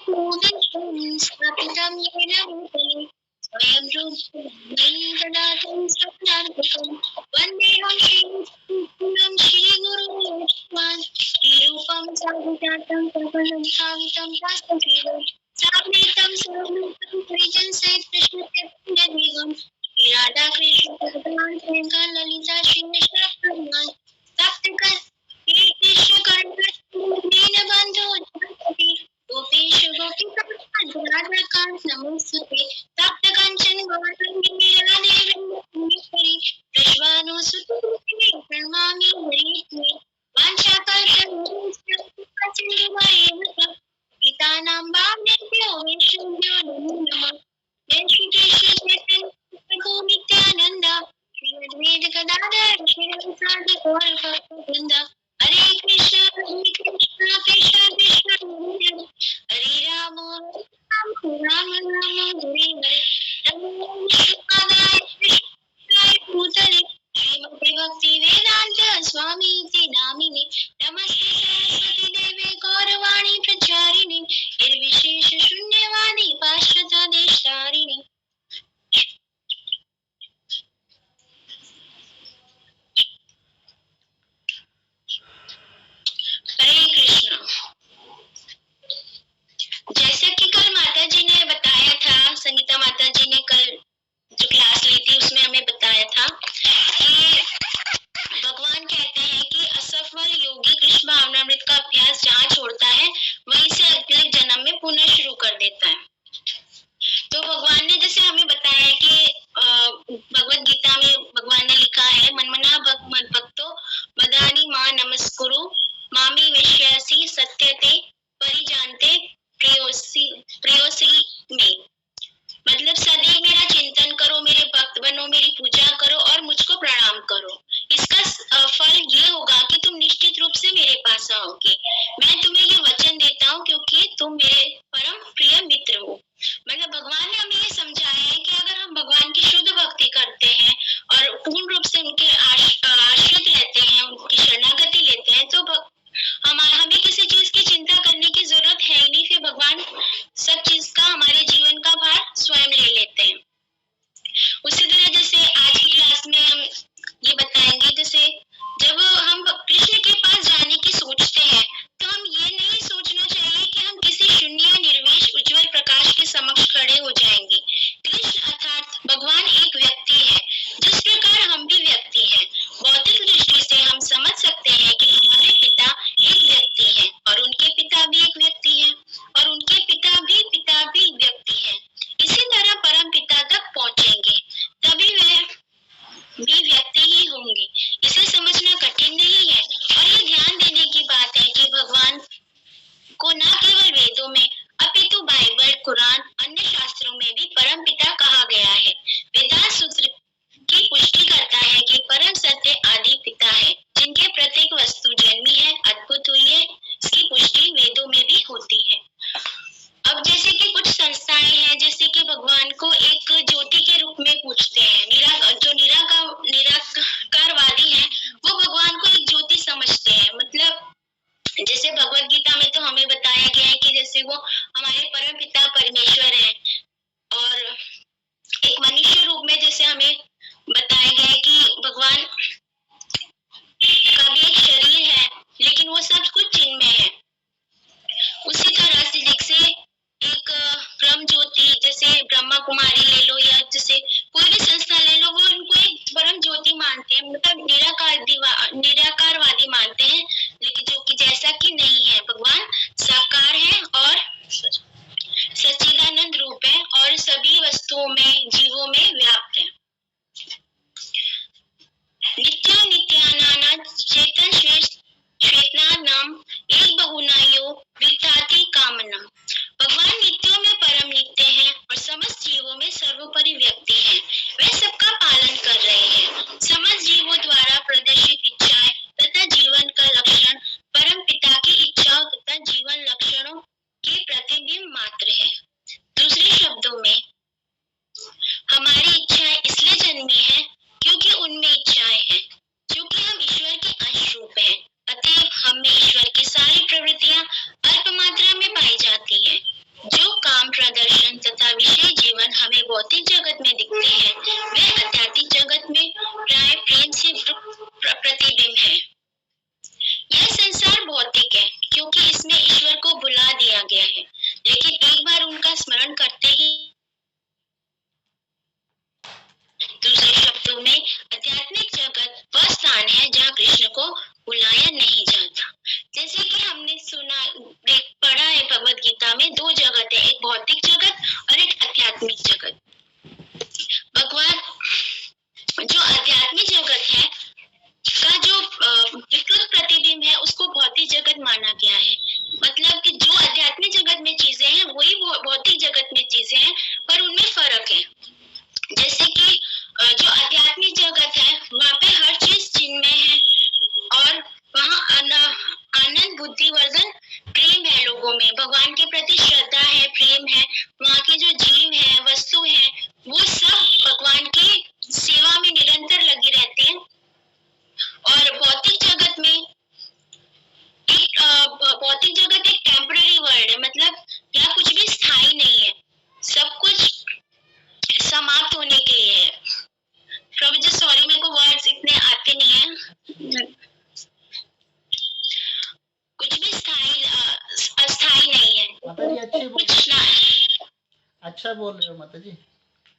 स्थापितं येन भूतले स्वयं रूपं ददातं स्वप्नार्पकं वन्देऽहं श्रीगुरुं श्रीगुरुं श्रीरूपं साग्रजातं प्रभलं भावितं शास्त्रदेवं साग्रहितं सर्वभूतं परिजन सहित कृष्ण चैतन्यदेवं श्री राधा कृष्ण भगवान प्रियंका ललिता श्री कृष्ण भगवान कृष्ण कर्ण बंधु गोपेश गोपिकांत नमोस्तुते तप्त कंचन गौरंगी राधे विश्वानुसुते प्रणमामि हरिप्रिये वाञ्छाकल्पतरुभ्यः पितानां वामदेभ्यो वैष्णवेभ्यो नमो नमः जय श्री कृष्ण चैतन्य प्रभु नित्यानंद श्री अद्वैत गदाधर श्रीवासादि गौर भक्तवृंद हरे कृष्ण कृष्ण कृष्ण हरे हरे राम राम राम हरे हरे नमो शिवाय कृष्णाय भूतले श्रीमते भक्ति वेदांत स्वामी इति नामिने नमस्ते सरस्वती देवे गौरवाणी प्रचारिणे निर्विशेष शून्यवादी पाश्चात्य देशतारिणे हरे कृष्ण। जैसे कि कल माता जी ने बताया था, संगीता माता जी ने कल जो क्लास ली थी उसमें हमें बताया था कि भगवान कहते हैं कि असफल योगी कृष्ण भावनामृत का अभ्यास जहाँ छोड़ता है वहीं से अगले जन्म में पुनः शुरू कर देता है। तो भगवान ने जैसे हमें बताया है कि भगवत गीता में भगवान ने लिखा है मनमना भक्तो मदानी मां नमस्कुरु मामी विश्यासी सत्यते परिजानते प्रियोसी में, मतलब सदैव मेरा चिंतन करो, मेरे भक्त बनो, मेरी पूजा करो और मुझको प्रणाम करो। इसका फल ये होगा कि तुम निश्चित रूप से मेरे पास आओगे। मैं तुम्हें ये वचन देता हूँ क्योंकि तुम मेरे परम प्रिय मित्र हो। मतलब भगवान ने हमें ये समझाया है कि अगर हम भगवान की शुद्ध भक्ति करते हैं और पूर्ण रूप से उनके आश्रित रहते हैं, उनकी शरणागति लेते हैं, तो हमें किसी चीज की चिंता करने की जरूरत है ही नहीं। फिर भगवान सब चीज का, हमारे जीवन का भार स्वयं ले लेते हैं। उसी तरह जैसे आज की क्लास में हम ये बताएंगे, जैसे जब हम कृष्ण के पास जाने की सोचते हैं तो हम ये नहीं सोचना चाहिए कि हम किसी शून्य निर्वेश उज्जवल प्रकाश के समक्ष खड़े हो जाएंगे। कृष्ण अर्थात भगवान एक व्यक्ति है, जिस प्रकार हम भी व्यक्ति हैं। भौतिक दृष्टि से हम समझ सकते हैं कि हमारे पिता एक व्यक्ति हैं और उनके पिता भी एक व्यक्ति हैं और उनके पिता भी व्यक्ति हैं। इसी तरह परम पिता तक पहुंचेंगे तभी वे भी व्यक्ति ही होंगे। इसे समझना कठिन नहीं है और ये ध्यान देने की बात है कि भगवान को न केवल वेदों में अपितु बाइबल, कुरान, अन्य शास्त्रों में भी परम पिता कहा गया है। वेदांत सूत्र की पुष्टि करता है कि परम सत्य आदि पिता है, जिनके प्रत्येक वस्तु जन्मी है, अद्भुत हुई है। इसकी पुष्टि वेदों में भी होती है। अब जैसे कि कुछ संस्थाएं हैं जैसे कि भगवान को एक ज्योति के रूप में पूछते हैं। जो निराकारवादी हैं वो भगवान को एक ज्योति समझते हैं। मतलब जैसे भगवत गीता में तो हमें बताया गया है कि जैसे वो हमारे परम पिता परमेश्वर हैं और एक मनुष्य परिभाषा में दो जगत है, एक भौतिक जगत और एक आध्यात्मिक जगत। भगवान जो आध्यात्मिक जगत है का जो विकृत प्रतिबिंब है उसको भौतिक जगत माना गया है। मतलब कि जो आध्यात्मिक जगत में चीजें हैं वही भौतिक जगत में चीजें हैं, पर उनमें फर्क है। जैसे कि जो आध्यात्मिक जगत है वहाँ पे हर चीज चिन्मय है और वहाँ आनंद, बुद्धिवर्धन, प्रेम है लोगों में, भगवान के प्रति श्रद्धा है, प्रेम है। वहाँ के जो जीव है, वस्तु है, वो सब भगवान की सेवा में निरंतर लगी रहते हैं। और भौतिक जगत में भौतिक जगत एक टेम्पररी वर्ल्ड है, मतलब यहाँ कुछ भी स्थायी नहीं है, सब कुछ समाप्त होने के लिए है। प्रभु जी सॉरी, मेरे को वर्ड्स इतने आते नहीं है। कुछ भी अस्थायी नहीं है। माता जी अच्छे बोल, कुछ ना, अच्छा बोल रहे हो माता जी।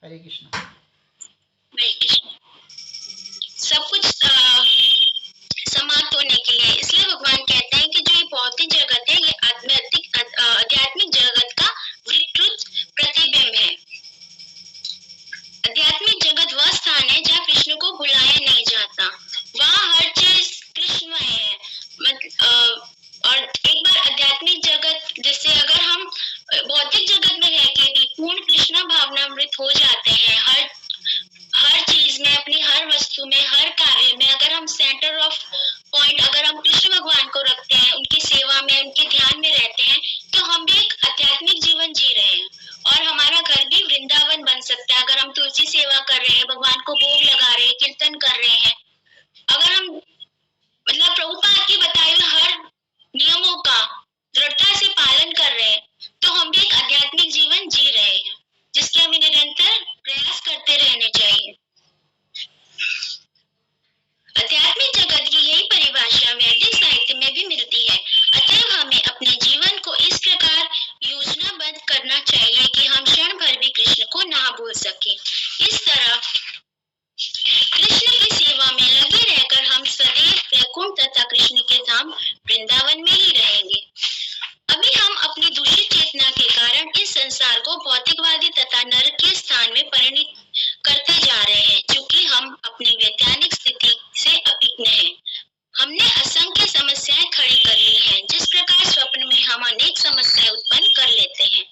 हरे कृष्णा। हरे कृष्णा। सब कुछ समाप्त होने के लिए, इसलिए भगवान कहते हैं कि जो ये भौतिक जगत है ये आध्यात्मिक जगत का विकृत प्रतिबिंब है। आध्यात्मिक जगत वह स्थान है जहाँ कृष्ण को बुलाया नहीं जाता, वहाँ हर चीज कृष्णमय है। और एक बार आध्यात्मिक जगत, जैसे अगर हम भौतिक जगत में रह के भी पूर्ण कृष्णा भावनामृत हो जाते हैं, हर चीज में, अपनी हर वस्तु में, हर कार्य में अगर हम सेंटर ऑफ पॉइंट, अगर हम कृष्ण भगवान को रखते हैं, उनकी सेवा में, उनके ध्यान में रहते हैं, तो हम भी एक आध्यात्मिक जीवन जी रहे हैं और हमारा घर भी वृंदावन बन सकता है। अगर हम तुलसी सेवा कर रहे हैं, भगवान को भोग लगा रहे हैं, कीर्तन कर रहे हैं, अगर हम मतलब प्रभुपाद की बताए हुए हर नियमों का दृढ़ता से पालन कर रहे हैं, तो हम भी एक आध्यात्मिक जीवन जी रहे हैं, जिसके हमें निरंतर प्रयास करते रहने चाहिए। आध्यात्मिक जगत की यही परिभाषा वैदिक साहित्य में भी मिलती है। अतः हमें अपने जीवन को इस प्रकार योजनाबद्ध करना चाहिए कि हम क्षण भर भी कृष्ण को ना भूल सके। इस तरह कृष्ण की सेवा में लगे रहकर हम सदैव वैकुंठ तथा कृष्ण के धाम वृंदावन में ही रहेंगे। अभी हम अपनी दूषित चेतना के कारण इस संसार को भौतिकवादी तथा नरकीय स्थान में परिणित करते जा रहे हैं। चूंकि हम अपनी वैज्ञानिक स्थिति से अभिज्ञ हैं, हमने असंख्य समस्याएं खड़ी कर ली हैं। जिस प्रकार स्वप्न में हम अनेक समस्याएं उत्पन्न कर लेते हैं,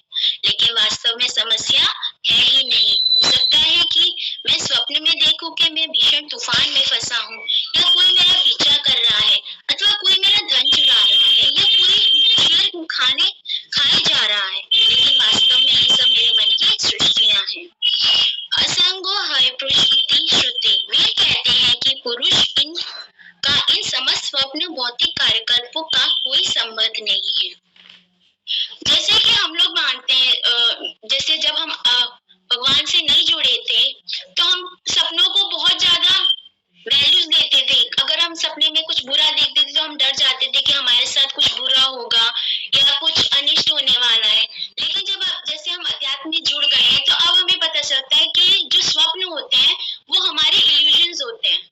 लेकिन वास्तव में समस्या है ही नहीं। हो सकता है कि मैं स्वप्न में देखूं कि मैं भीषण तूफान में फंसा हूँ, या कोई मेरा पीछा कर रहा है, अथवा कोई मेरा धन चुरा रहा है, या कोई शेर खाए जा रहा है, लेकिन वास्तव में ये सब मेरे मन की सृष्टियां हैं। असंगो है पुरुष इति श्रुति। वे कहते हैं कि पुरुष इन समस्त स्वप्न भौतिक कार्यकल्पों का कोई संबंध नहीं है। जैसे कि हम लोग मानते हैं, जैसे जब हम भगवान से नहीं जुड़े थे तो हम सपनों को बहुत ज्यादा वैल्यूज देते थे। अगर हम सपने में कुछ बुरा देखते थे तो हम डर जाते थे कि हमारे साथ कुछ बुरा होगा या कुछ अनिष्ट होने वाला है। लेकिन जब जैसे हम अध्यात्म में जुड़ गए हैं तो अब हमें पता चलता है कि जो स्वप्न होते हैं वो हमारे इल्यूजन्स होते हैं।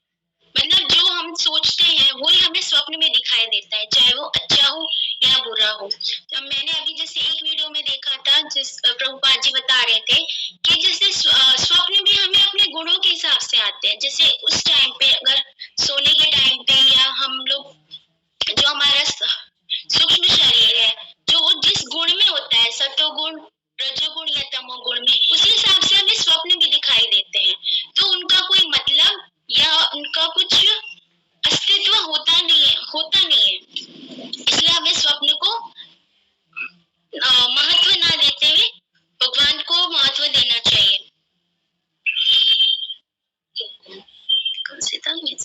मतलब जो हम सोचते हैं वही हमें स्वप्न में दिखाई देता है, चाहे वो अच्छा हो या बुरा हो। तो मैंने अभी जैसे एक वीडियो में देखा था, जिस प्रभुपाद जी बता रहे थे कि जैसे स्वप्न भी हमें अपने गुणों के हिसाब से आते हैं। जैसे उस टाइम पे अगर सोने के टाइम पे, या हम लोग जो हमारा सूक्ष्म शरीर है जो जिस गुण में होता है, सत्वगुण, रजोगुण या तमोगुण में, उसी हिसाब से हमें स्वप्न भी दिखाई देते हैं। तो उनका कोई मतलब या उनका कुछ अस्तित्व होता नहीं है। इसलिए हमें स्वप्न को महत्व ना देते हुए भगवान को महत्व देना चाहिए।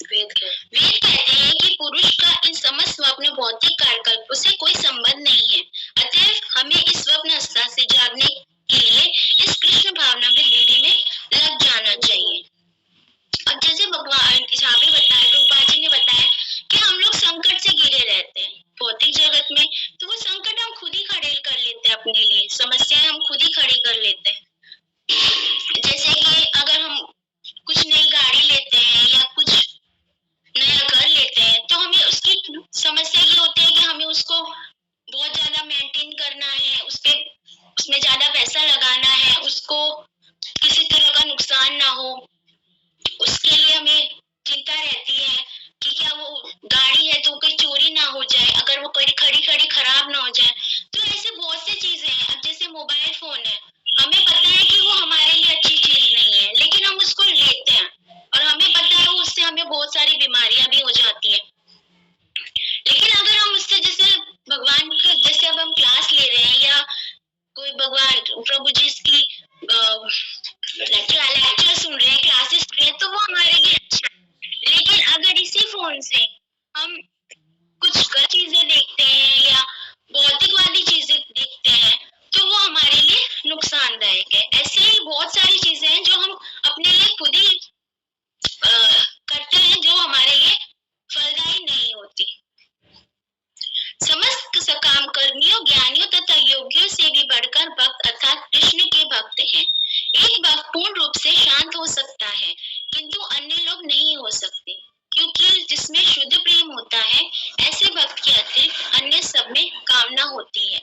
वेद कहते हैं कि पुरुष का इन समस्त स्वप्न भौतिक कार्यकल्पों से कोई संबंध नहीं है। अतः हमें इस स्वप्न अवस्था से जागने के लिए इस कृष्ण भावना में विधि में लग जाना चाहिए। अब जैसे भगवान यहाँ पे बताया, प्रभुपाद जी ने बताया कि हम लोग संकट से घिरे रहते हैं भौतिक जगत में, तो वो संकट हम खुद ही खड़े कर लेते हैं अपने लिए, समस्याएं हम खुद ही खड़ी कर लेते हैं। जैसे कि अगर हम कुछ नई गाड़ी लेते हैं या कुछ नया घर लेते हैं, तो हमें उसकी समस्या ये होती है कि हमें उसको बहुत ज्यादा मेंटेन करना है, उस पर उसको किसी तरह का नुकसान ना हो, उसके लिए हमें चिंता रहती है कि क्या वो गाड़ी है तो कोई चोरी ना हो जाए, अगर वो खड़ी खड़ी खराब ना हो जाए। तो ऐसे बहुत सी चीजें हैं। अब जैसे मोबाइल फोन है, हमें पता है कि वो हमारे लिए अच्छी चीज नहीं है, लेकिन हम उसको लेते हैं और हमें पता है उससे हमें बहुत सारी बीमारियां भी हो जाती है। लेकिन अगर हम उससे जैसे भगवान का, जैसे अब हम क्लास ले रहे हैं या कोई भगवान प्रभु जी की लेक्चर सुन रहे हैं, क्लासेस सुन रहे हैं, तो वो हमारे लिए अच्छा है। लेकिन अगर इसी फोन से हम कुछ गलत चीजें देखते हैं या भौतिकवादी चीजें देखते हैं, तो वो हमारे लिए नुकसानदायक है। ऐसे ही बहुत सारी चीजें हैं जो हम अपने लिए खुद ही करते हैं, जो हमारे लिए फलदायी नहीं होती। समस्त सकाम कर्मियों, ज्ञानियों तथा योगियों से भी बढ़कर भक्त अर्थात कृष्ण के भक्त हैं। एक भक्त पूर्ण रूप से शांत हो सकता है, किंतु अन्य लोग नहीं हो सकते, क्योंकि जिसमें शुद्ध प्रेम होता है, ऐसे भक्त के अतिरिक्त अन्य सब में कामना होती है।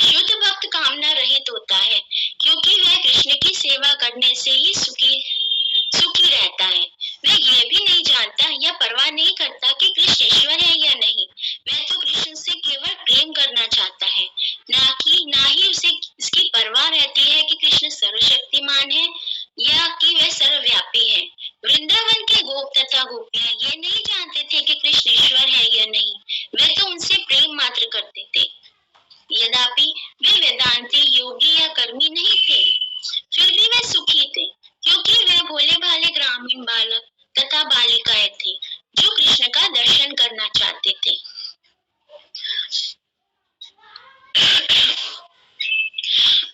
शुद्ध भक्त कामना रहित होता है, क्योंकि वह कृष्ण की सेवा करने से ही सुखी रहता है। वह यह भी नहीं जानता या परवाह नहीं करता कि कृष्ण ईश्वर है या नहीं। वह तो कृष्ण से केवल प्रेम करना चाहता है, ना ही उसे इसकी परवाह रहती है कि कृष्ण सर्वशक्तिमान है या कि वह सर्वव्यापी है। वृंदावन के गोप तथा गोपियां ये नहीं जानते थे कि कृष्ण ईश्वर है या नहीं, वे तो उनसे प्रेम मात्र करते थे। यद्यपि वे वेदांती, योगी या कर्मी नहीं थे, फिर भी वे सुखी थे, क्योंकि वे भोले भाले ग्रामीण बालक तथा बालिकाएं थे जो कृष्ण का दर्शन करना चाहते थे।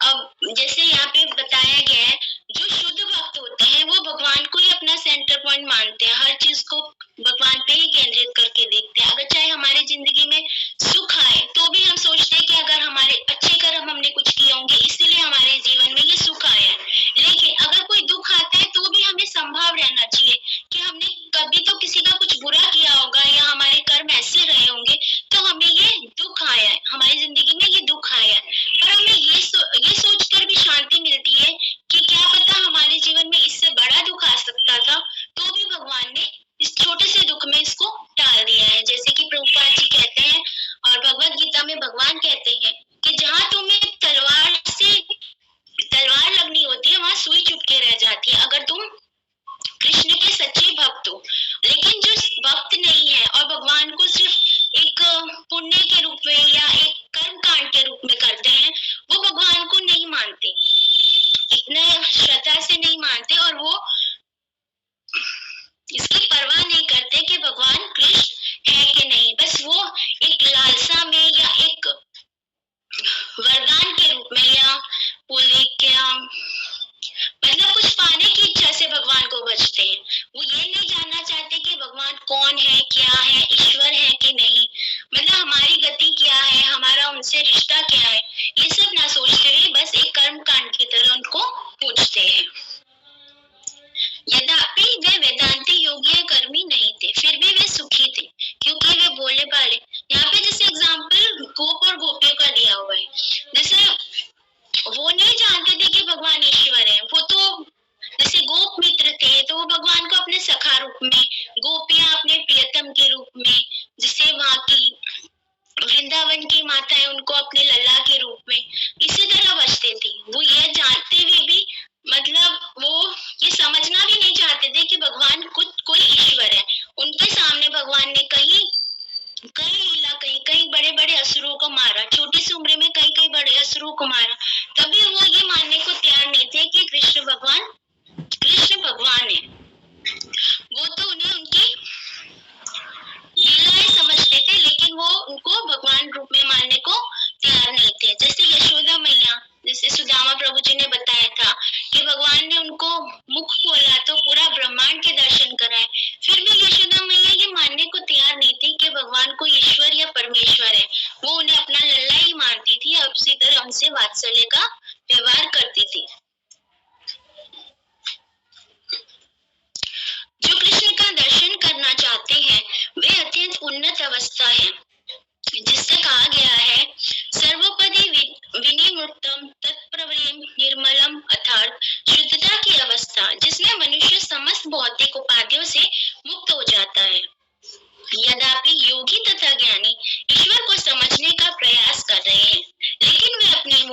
अब जैसे यहाँ पे बताया गया है, जो शुद्ध भक्त होते हैं वो भगवान को ही अपना सेंटर पॉइंट मानते हैं, हर चीज को भगवान पे ही केंद्रित करके देखते हैं। अगर चाहे हमारी जिंदगी में सुख आए तो भी हम सोचते हैं कि अगर हमारे अच्छे कर्म हमने कुछ किए होंगे, इसीलिए हमारे जीवन में ये सुख आया है। लेकिन अगर कोई दुख आता है तो भी हमें संभाव रहना चाहिए कि हमने कभी तो किसी का कुछ बुरा किया होगा या हमारे कर्म ऐसे रहे होंगे तो हमें ये दुख आया है, हमारी जिंदगी में ये दुख आया है। पर हमें ये सोचकर भी शांति मिलती है कि क्या पता हमारे जीवन में इससे बड़ा दुख आ सकता था, तो भी भगवान ने इस छोटे से दुख में इसको टाल दिया है। जैसे कि प्रभुपाद जी कहते हैं और भगवत गीता में भगवान कहते हैं कि जहाँ तुम्हें तलवार लगनी होती है, वहां सुई चुपके रह जाती है, अगर तुम कृष्ण के सच्चे भक्त हो। लेकिन जो भक्त नहीं है और भगवान को सिर्फ एक पुण्य के रूप में या एक कर्म कांड के रूप में करते हैं, वो भगवान को नहीं मानते, इतना श्रद्धा से नहीं मानते और वो इसकी परवाह नहीं करते कि भगवान कृष्ण है कि नहीं। बस वो एक लालसा में या एक वरदान के रूप में या बोले क्या मतलब कुछ पाने की इच्छा से भगवान को बचते हैं। वो ये नहीं जानना चाहते कि भगवान कौन है, क्या है, ईश्वर है कि नहीं, मतलब हमारी गति क्या है, हमारा उनसे रिश्ता क्या है, ये सब ना सोचते हुए बस एक कर्म कांड की तरह उनको पूछते हैं। यद्यपि वे वेदांती, योगी या कर्मी नहीं थे, फिर भी वे सुखी थे, क्योंकि वे भोले भाले। यहाँ पे जैसे एग्जाम्पल गोप और गोपियों का दिया हुआ है। जैसे वो नहीं जानते थे कि भगवान ईश्वर है, वो तो जैसे गोप मित्र थे तो वो भगवान को अपने सखा रूप में, गोपियां अपने प्रियतम के रूप में, जिससे वहां की वृंदावन की माताएं उनको अपने लल्ला के रूप में इसी तरह बचते थे। वो ये जानते हुए भी मतलब वो ये समझना भी नहीं चाहते थे कि भगवान कोई ईश्वर है। उनके सामने भगवान ने कहीं लीला, कहीं बड़े बड़े असुरों को मारा, छोटी सी उम्र में कई बड़े असुरों को मारा, तभी वो ये मानने को तैयार नहीं थे कि कृष्ण भगवान है। वो तो उन्हें उनकी लीलाएं समझते थे, लेकिन वो उनको भगवान रूप में मानने को तैयार नहीं थे। जैसे यशोदा मैया, जैसे सुदामा प्रभु जी ने बताया था कि भगवान ने उनको मुख खोला तो पूरा ब्रह्मांड के दर्शन कराए, फिर भी यशोदा मैया ये मानने को तैयार नहीं थी कि भगवान को ईश्वर या परमेश्वर है। वो उन्हें अपना लल्ला ही मानती थी और उसी तरह उनसे वात्सल्य का व्यवहार करती थी। जो कृष्ण का दर्शन करना चाहते हैं वे अत्यंत उन्नत अवस्था है, जिससे कहा गया है सर्वोपरि विनिमुक्तम तत्प्रवृम निर्मलम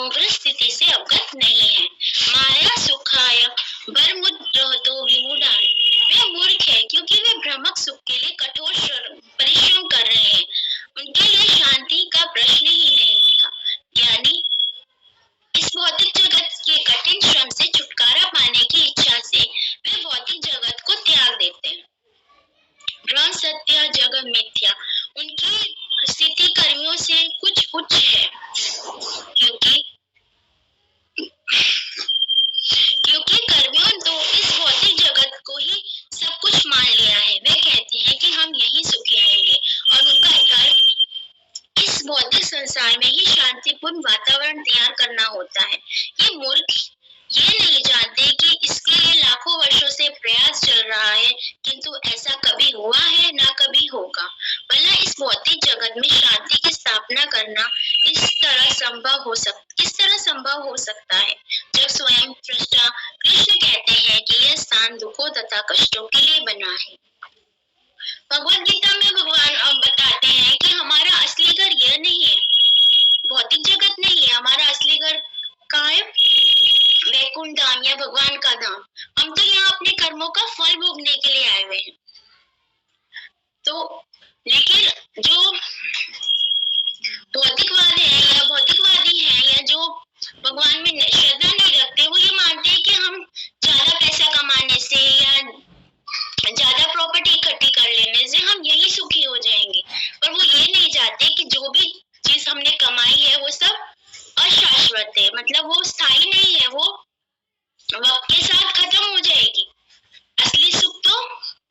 समग्र स्थिति से अवगत नहीं है। माया सुखाय बरमुद्रहतो विमूढ़ान, वे मूर्ख है क्योंकि वे भ्रमक सुख के लिए कठोर परिश्रम कर रहे हैं। उनके लिए शांति का प्रश्न ही नहीं होता। यानी इस भौतिक जगत के कठिन श्रम से छुटकारा पाने की इच्छा से वे भौतिक जगत को त्याग देते हैं। ब्रह्म सत्य जगत मिथ्या, उनकी स्थिति कर्मियों से कुछ उच्च है क्योंकि कर्मियों तो इस भौतिक जगत को ही सब कुछ मान लिया है। वे कहते हैं कि हम यहीं सुखी होंगे और उनका घर इस भौतिक संसार में ही शांतिपूर्ण वातावरण तैयार करना होता है। ये मूर्ख ये नहीं जानते कि इसके लिए लाखों वर्षों से प्रयास चल रहा है, किंतु ऐसा कभी हुआ है ना कभी होगा। भला इस भौतिक जगत में शांति की स्थापना करना किस तरह संभव हो सकता है जब स्वयं सृष्टा कृष्ण कहते हैं कि यह स्थान दुखों तथा कष्टों के लिए बना है। भगवद गीता में भगवान बताते हैं कि हमारा असली घर यह नहीं है, भौतिक जगत नहीं है। हमारा असली घर कहाँ है? वैकुंठ धाम या भगवान का धाम। हम तो यहाँ अपने कर्मों का फल भोगने के लिए आए हुए हैं। तो लेकिन जो भौतिकवादी हैं या जो भगवान में श्रद्धा नहीं रखते, वो ये मानते हैं कि हम ज्यादा पैसा कमाने से या ज्यादा प्रॉपर्टी इकट्ठी कर लेने से हम यही सुखी हो जाएंगे। पर वो ये नहीं जानते कि जो भी चीज हमने कमाई है वो सब अशाश्वत है, मतलब वो स्थायी नहीं है, वो वक्त के साथ खत्म हो जाएगी। असली सुख तो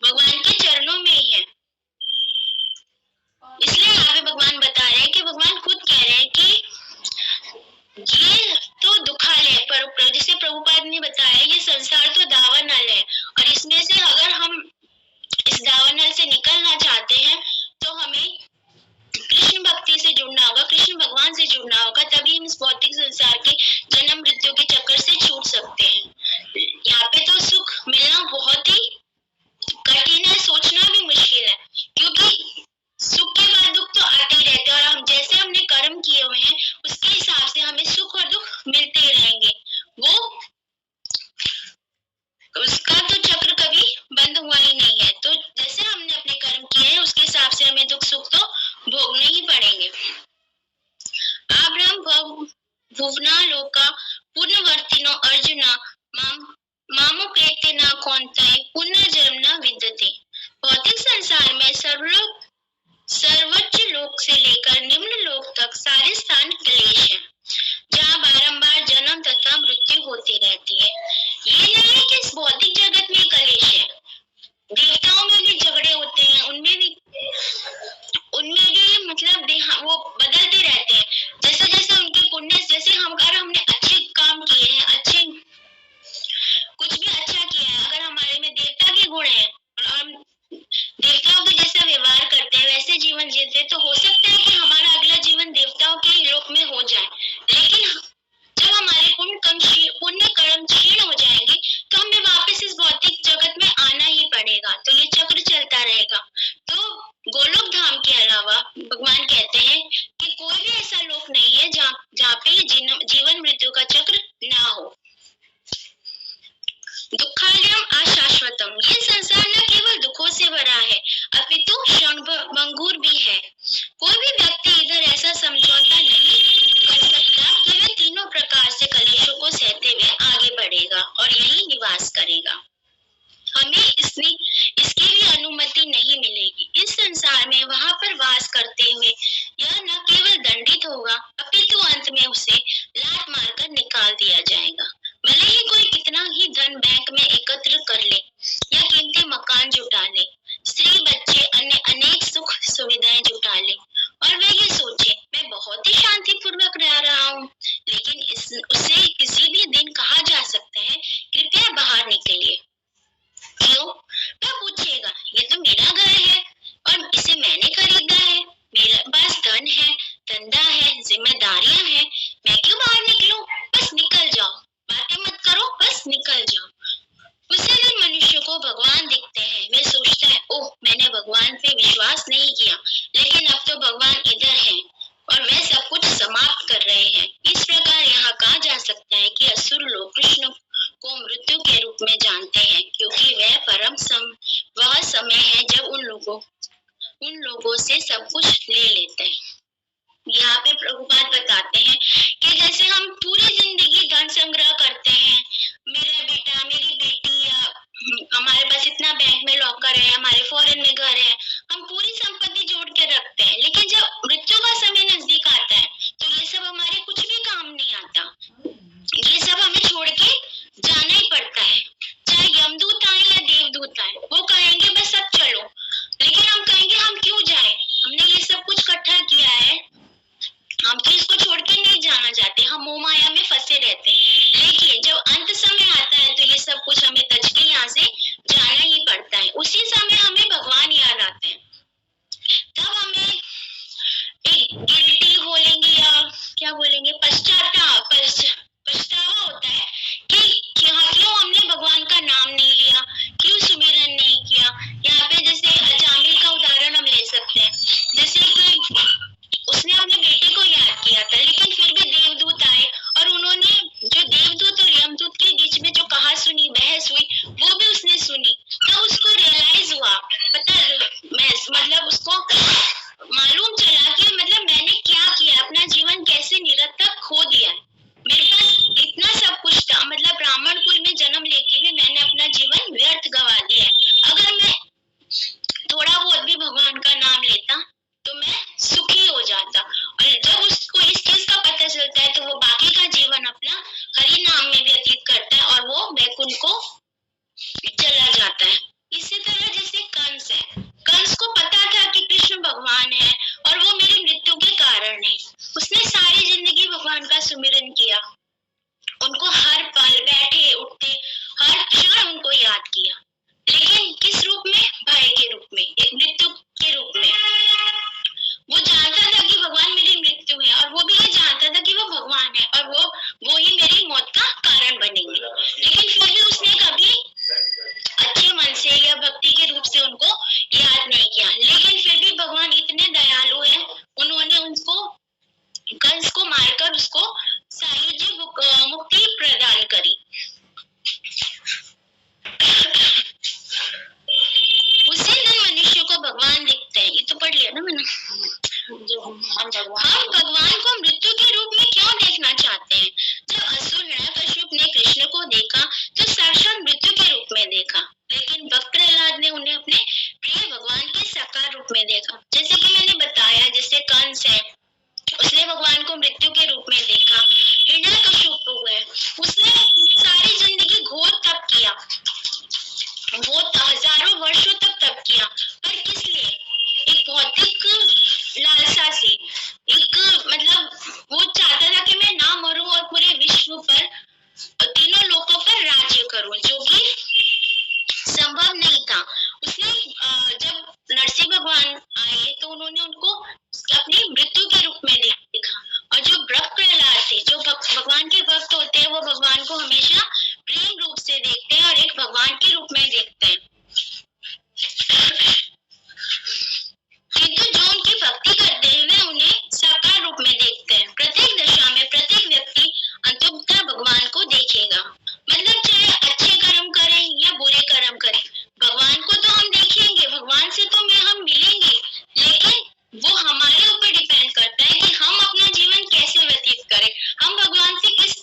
भगवान के चरणों में ही है। इसलिए यहाँ पे भगवान बता रहे हैं कि भगवान खुद कह रहे हैं कि ये तो दुखालय है, पर जैसे प्रभुपाद ने बताया ये संसार तो दावानल है और इसमें से अगर हम इस दावानल से निकलना चाहते हैं तो हमें कृष्ण भक्ति से जुड़ना होगा, कृष्ण भगवान से जुड़ना होगा, तभी हम इस भौतिक संसार के जन्म मृत्यु के चक्कर से छूट सकते हैं। यहाँ पे तो सुख मिलना बहुत ही कठिन है, सोचना भी मुश्किल है, क्योंकि सुख के बाद दुख तो आते ही रहते हैं और हम जैसे हमने कर्म किए हुए हैं उसके हिसाब से हमें सुख और दुख मिलते ही रहेंगे। वो उसका तो चक्र कभी बंद हुआ ही नहीं है। तो जैसे हमने अपने कर्म किए हैं उसके हिसाब से हमें दुख सुख तो भोगने ही पड़ेंगे। आब्रह्म भुवना लोका पुनर्वर्तिनो अर्जुना मामुपेते न कौन्तेय पुनर्जन्म न विद्यते। भौतिक संसार में सर्वोच्च लोक से लेकर निम्न लोक तक सारे स्थान क्लेश हैं, जहाँ बारंबार जन्म तथा मृत्यु होती रहती है। ये नहीं है कि इस भौतिक जगत में कलेश है, देवताओं में भी झगड़े होते हैं, उनमें भी मतलब वो बदलते रहते हैं जैसे जैसे उनके पुण्य, जैसे अगर हमने अच्छे काम किए हैं, अच्छे कुछ भी अच्छा किया है, अगर हमारे में देवता के गुण है और हम देवताओं के जैसा व्यवहार करते हैं, वैसे जीवन जीते, तो हो सकता है कि हमारा अगला जीवन देवताओं के लोक में हो जाए। मोह माया में फंसे रहते हैं। लेकिन जब अंत समय आता है तो ये सब कुछ हमें तज के यहाँ से जाना ही पड़ता है। उसी समय हमें भगवान याद आते हैं। तब हमें एक गिल्टी बोलेंगे या क्या बोलेंगे, पछतावा होता है कि क्यों हमने भगवान का नाम नहीं लिया, क्यों सुमिरन नहीं किया। यहाँ पे जैसे अजामिल का उदाहरण हम ले सकते हैं। जैसे कि उसने अपने बेटे को याद किया था, लेकिन फिर भी देवदूत आए और उन्होंने जो देवदूत और यमदूत के बीच में जो कहा सुनी, बहस हुई, वो भी उसने सुनी। तब उसको रियलाइज हुआ, मतलब उसको मालूम चला कि मतलब मैंने क्या किया, अपना जीवन कैसे निरर्थक खो दिया। मेरे पास इतना सब कुछ था, मतलब ब्राह्मण कुल में जन्म लेके भी मैंने अपना जीवन व्यर्थ गवा दिया है। अगर मैं थोड़ा बहुत भी भगवान का नाम लेता तो मैं सुखी हो जाता। और जब उसको इस चीज का पता चलता है तो वो बाकी का जीवन अपना हरि नाम में व्यतीत करता है और वो वैकुंठ को चला जाता है। इसी तरह जैसे कंस है, कंस को पता था कि कृष्ण भगवान है और वो मेरी मृत्यु के कारण है। उसने सारी जिंदगी भगवान का सुमिरन किया, उनको हर पल बैठे उठते हर क्षण उनको याद किया, लेकिन किस रूप में? भय के रूप में, एक मृत्यु के रूप में। वो जानता था कि भगवान मेरी मृत्यु है और वो भी ये जानता था कि वो भगवान है और वो ही मेरी मौत का कारण बनेंगे। लेकिन फिर भी उसने कभी अच्छे मन से या भक्ति के रूप से उनको याद नहीं किया। लेकिन फिर भी भगवान इतने दयालु हैं, उन्होंने उनको कंस को मारकर उसको सायुज्य मुक्ति प्रदान करी। उसी दिन मनुष्य को भगवान दिखते हैं। ये तो पढ़ लिया ना मैंने। हम भगवान को मृत्यु के रूप में क्यों देखना चाहते हैं? जब असुर हिरण्यकश्यप ने कृष्ण को देखा तो साक्षात मृत्यु के रूप में देखा, लेकिन भक्त प्रहलाद ने उन्हें अपने प्रिय भगवान के साकार रूप में देखा। जैसे कि मैंने बताया, जैसे कंस है, उसने भगवान को मृत्यु के रूप में देखा। हिरण्यकश्यप है, उसने सारी जिंदगी घोर तप किया, वो हजारों वर्षों तक तप किया, पर किस लिए? एक भौतिक लालसा से, एक मतलब वो चाहता था कि मैं ना मरूं और पूरे विश्व पर, तीनों लोकों पर राज्य करूं, जो कि संभव नहीं था। उसने जब नरसिंह भगवान आए तो उन्होंने उनको अपनी मृत्यु के रूप में देखा। और जो भक्त प्रहलाद थे, जो भगवान के भक्त होते हैं, वो भगवान को हमेशा प्रेम रूप से देखते हैं और एक भगवान के रूप में देखते हैं। किंतु जो उनकी भक्ति करते हैं वे उन्हें साकार रूप में देखते हैं। प्रत्येक दशा में प्रत्येक व्यक्ति अंततः भगवान को देखेगा, मतलब चाहे अच्छे कर्म करें या बुरे कर्म करें, भगवान को तो हम देखेंगे, भगवान से तो हम मिलेंगे, लेकिन वो हमारे ऊपर डिपेंड करता है कि हम अपना जीवन कैसे व्यतीत करें, हम भगवान से किस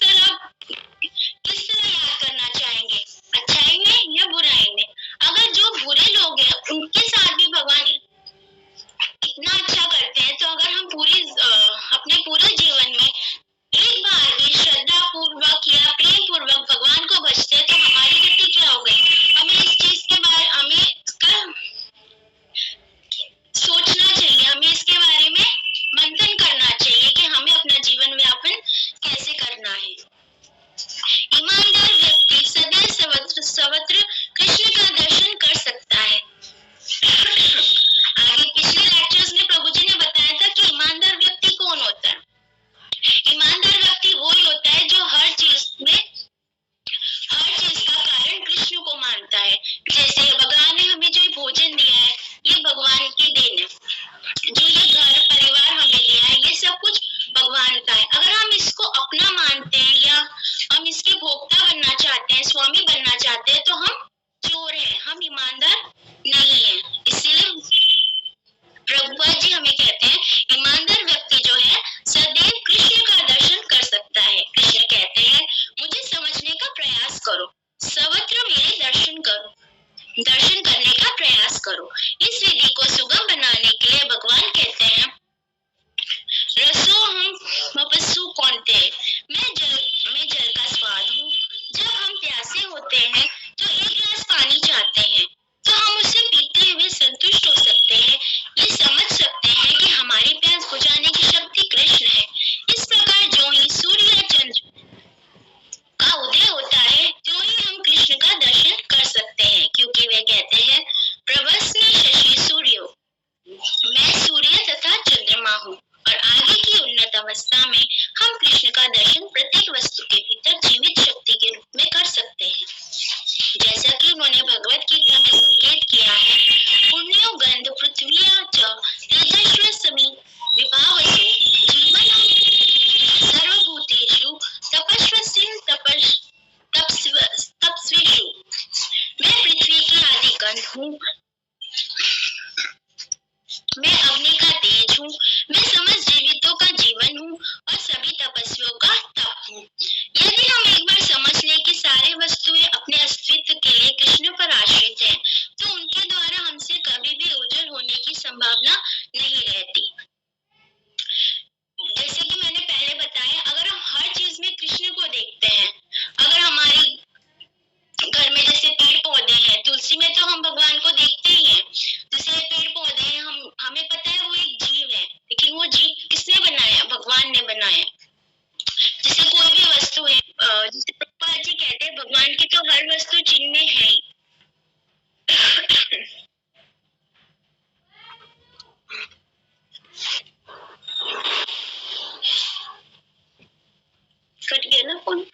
फोन,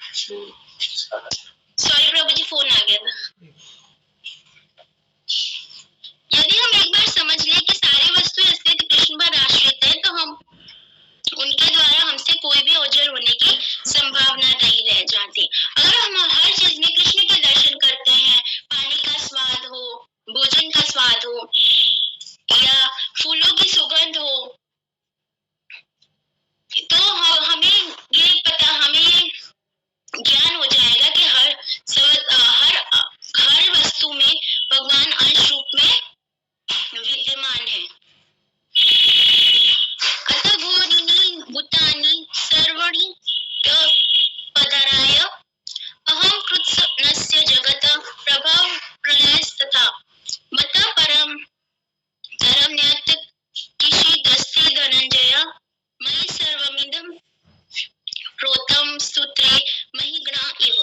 सॉरी प्रभु जी, फोन आ गया था। यदि हम एक बार समझ लें कि सारी वस्तुएं अस्तित्व कृष्ण पर आश्रित है, तो हम उनके द्वारा हमसे कोई भी ओझल होने की संभावना नहीं रह जाती। अगर हम हर चीज में कृष्ण के दर्शन करते हैं, पानी का स्वाद हो, भोजन का स्वाद हो, या फूलों की सुगंध हो, तो हमें ये ज्ञान हो जाएगा कि हर वस्तु में भगवान अंश रूप में विद्यमान है। अतः घोरिणी भूतानि सर्वणि पदाराय अहं कृत्स्नस्य जगत प्रभव प्रलयस्तथा मत परम न्यत किशिदस्ति धनंजय मयि सर्वमिदं प्रोतं सूत्रे महिगणा इव।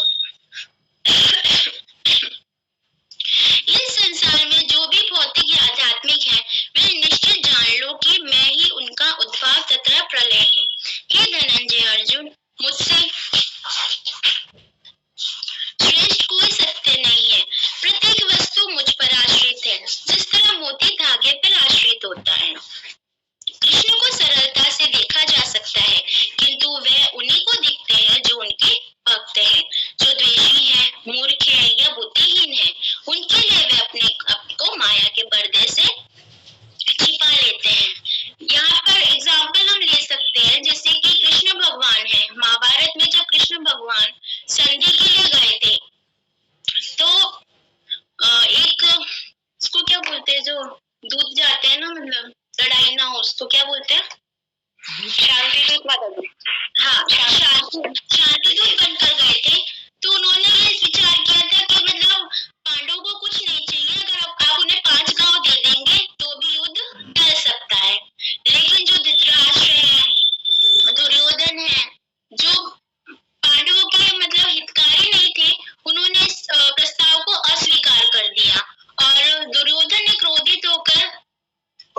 इस संसार में जो भी भौतिक या आध्यात्मिक है, वे निश्चित जान लो कि मैं ही उनका उद्भव तथा प्रलय हूँ। हे धनंजय अर्जुन, मुझसे श्रेष्ठ कोई सत्य नहीं है। प्रत्येक वस्तु मुझ पर आश्रित है, जिस तरह मोती धागे पर आश्रित होता है। कृष्ण को सरलता से देखा जा सकता है, किंतु वह उन्हीं को दिखते हैं जो उनके भक्त हैं। जो द्वेषी है, मूर्ख है या बुद्धिहीन है, उनके लिए वे अपने आप को माया के पर्दे से छिपा लेते हैं। यहाँ पर एग्जाम्पल हम ले सकते हैं, जैसे कि कृष्ण भगवान है। महाभारत में जब कृष्ण भगवान संधि के लिए गए थे, तो एक उसको क्या बोलते हैं, जो दूध जाते हैं ना, मतलब लड़ाई ना हो, उसको क्या बोलते हैं, शांति दूत। हाँ, शांति दूत बनकर गए थे। तो उन्होंने ये विचार किया था कि मतलब पांडवों को कुछ नहीं चाहिए, अगर आप उन्हें 5 गांव दे देंगे तो भी युद्ध टल सकता है। लेकिन जो धृतराष्ट्र है, दुर्योधन है, जो पांडवों के मतलब हितकारी नहीं थे, उन्होंने इस प्रस्ताव को अस्वीकार कर दिया। और दुर्योधन ने क्रोधित होकर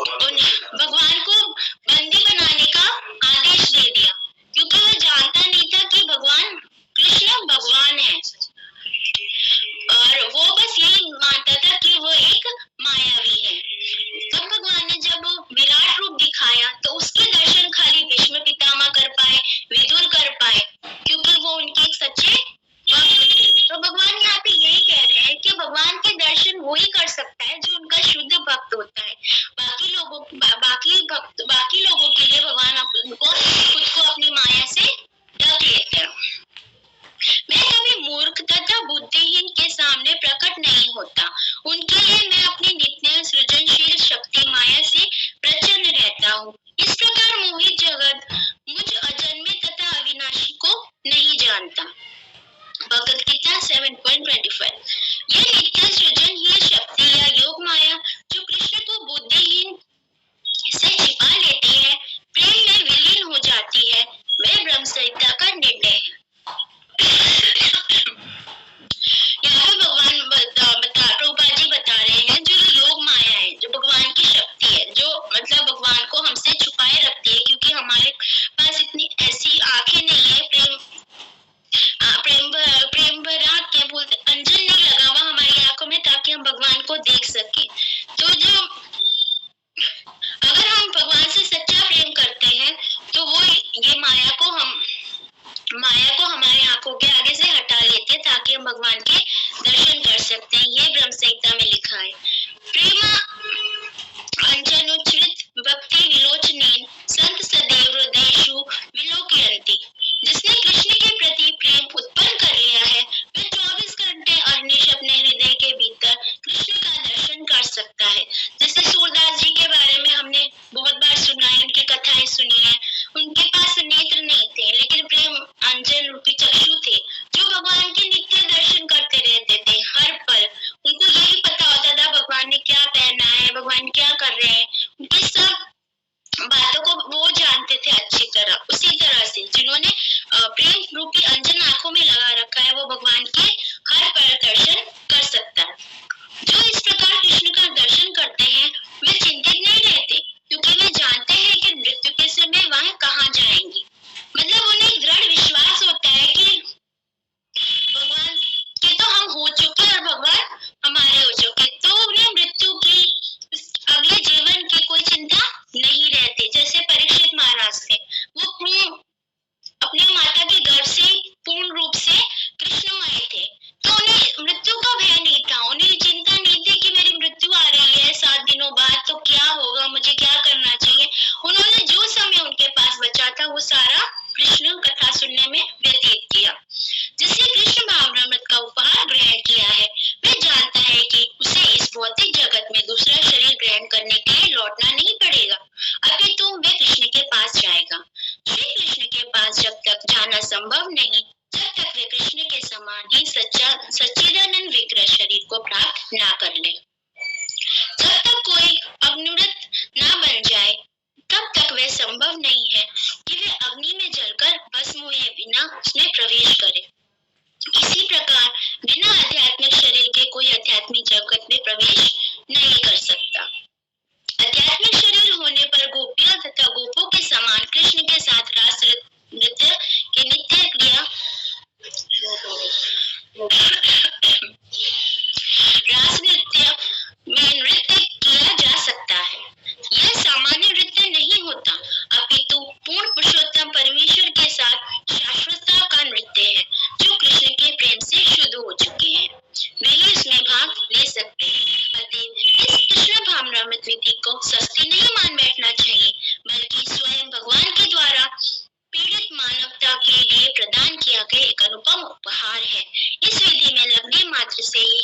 भगवान को बंदी बनाने का आदेश दे दिया, क्योंकि वह जानता नहीं था कि भगवान कृष्ण भगवान है, और वो बस यही मानता था कि वो एक मायावी है। तब भगवान ने जब विराट रूप दिखाया, तो उसके दर्शन खाली भीष्म पितामह कर पाए, विदुर कर पाए, क्योंकि वो उनके एक सच्चे भक्त थे। तो भगवान यहाँ पे यही कह रहे हैं कि भगवान के दर्शन वो ही कर सकता है जो उनका शुद्ध भक्त होता है। बाकी लोगों के लिए भगवान उनको खुद को अपनी माया से ढक लेते हैं। मैं कभी मूर्ख तथा बुद्धिहीन के सामने प्रकट नहीं होता। उनके लिए मैं अपनी नित्य सृजनशील शक्ति माया से प्रसन्न रहता हूँ। इस प्रकार मोहित जगत मुझ अजन्मे तथा अविनाशी को नहीं जानता। भगवद गीता 7.25। ये नित्य सृजनशील शक्ति या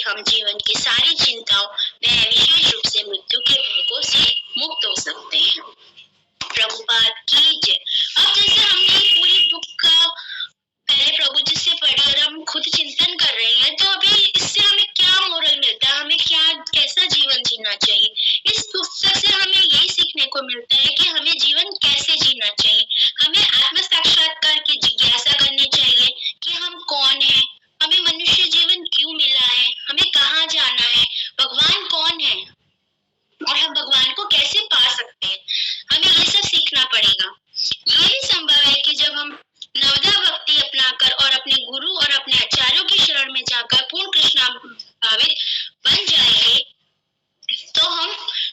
हम जीवन की सारी चिंताओं व विशेष रूप से मृत्यु के भोगों से मुक्त हो सकते हैं। प्रभुपाद की जय। अब जैसे हमने पूरी बुक का पहले प्रभु जी से पढ़ी और हम खुद चिंतन कर रहे हैं, तो अभी इससे हमें क्या मोरल मिलता है, हमें क्या कैसा जीवन जीना चाहिए। इस पुस्तक से हमें यही सीखने को मिलता है कि हमें जीवन कैसे जीना चाहिए। हमें आत्म साक्षात्कार की जिज्ञासा करनी चाहिए कि हम कौन हैं, हमें मनुष्य जीवन क्यों मिला है, हमें कहाँ जाना है, भगवान कौन है और हम भगवान को कैसे पा सकते हैं। हमें ये सब सीखना पड़ेगा। ये भी संभव है कि जब हम नवदा भक्ति अपनाकर और अपने गुरु और अपने आचार्यों की शरण में जाकर पूर्ण कृष्णा भावित बन जाएंगे, तो हम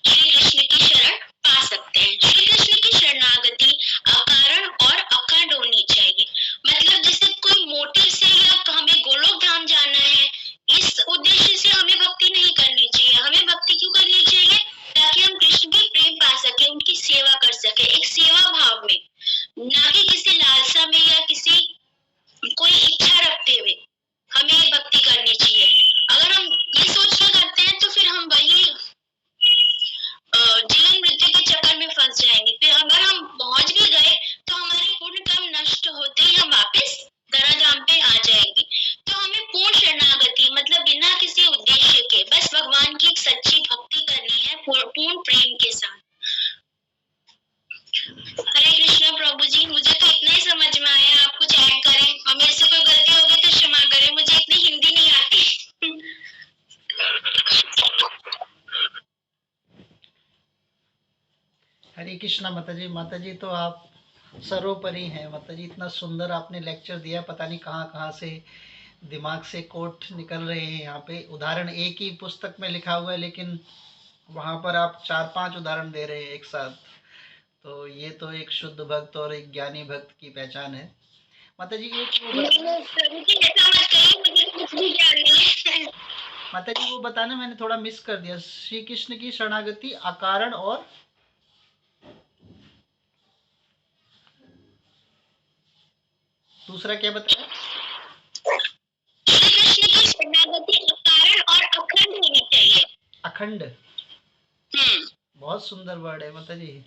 श्री कृष्ण की शरण पा सकते हैं। श्री कृष्ण की शरणागति अकारण और अखंड होनी चाहिए। मतलब जैसे कोई मोटिव से या हमें गोलोक धाम जाना है, इस उद्देश्य से हमें भक्ति नहीं करनी चाहिए। हमें भक्ति क्यों करनी चाहिए? ताकि हम कृष्ण की प्रेम पा सके, उनकी सेवा कर सके, एक सेवा भाव में, ना कि किसी लालसा में या किसी कोई इच्छा रखते हुए हमें भक्ति करनी चाहिए। अगर हम ये सोच कर करते हैं तो फिर हम वही जीवन मृत्यु के चक्कर में फंस जाएंगे। फिर अगर हम पहुंच भी गए तो हमारे पूर्ण कर्म नष्ट होते ही हम वापस धराधाम पे आ जाएंगे। तो हमें पूर्ण शरणागति मतलब बिना किसी उद्देश्य के बस भगवान की एक सच्ची भक्ति करनी है पूर्ण प्रेम के साथ। हरे कृष्णा प्रभु जी, मुझे तो इतना ही समझ में आया, आप कुछ ऐड करें। और मेरे से कोई गलती हो गई तो क्षमा करें, मुझे इतनी हिंदी नहीं आती। हरे कृष्णा माता जी। माता जी तो आप सर्वोपरि हैं माता जी, इतना सुंदर आपने लेक्चर दिया, पता नहीं कहाँ कहाँ से दिमाग से कोट निकल रहे हैं। यहाँ पे उदाहरण एक ही पुस्तक में लिखा हुआ है, लेकिन वहाँ पर आप 4-5 उदाहरण दे रहे हैं एक साथ। तो ये तो एक शुद्ध भक्त और एक ज्ञानी भक्त की पहचान है माता जी। माता जी वो बताना मैंने थोड़ा मिस कर दिया। श्री कृष्ण की शरणागति अकारण और दूसरा क्या बताया? श्री कृष्ण की शरणागति अकारण और अखंड होनी चाहिए। अखंड बहुत सुंदर वर्ड है माता जी।